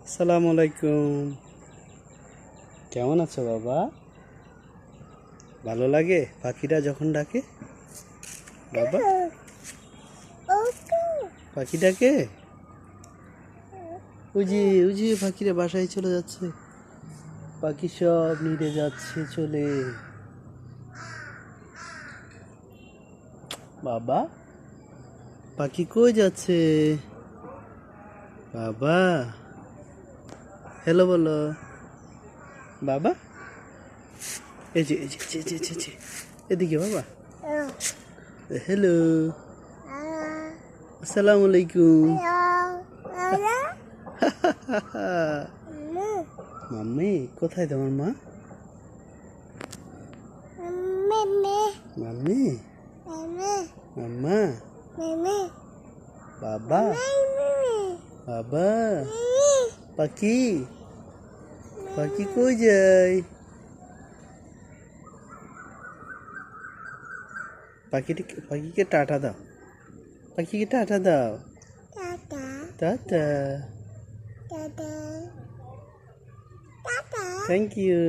আসসালামু আলাইকুম। কেমন আছো বাবা? ভালো লাগে পাখিরা যখন ডাকে? বাবা পাখি ডাকে? ওই যে পাখিরা বাসায় চলে যাচ্ছে। পাখি সব নিড়ে যাচ্ছে চলে। বাবা পাখি কই যাচ্ছে? বাবা হ্যালো বলো। বাবা এই যে এদিকে বাবা। হ্যালো আসসালামু আলাইকুম। মাম্মি কোথায় তোমার মা? মাম্মি মাম্মা বাবা বাবা পাখি পাখি কই যায়? পাখিকে টাটা দাও। পাখিকে টাটা দাও। টাটা। Thank you.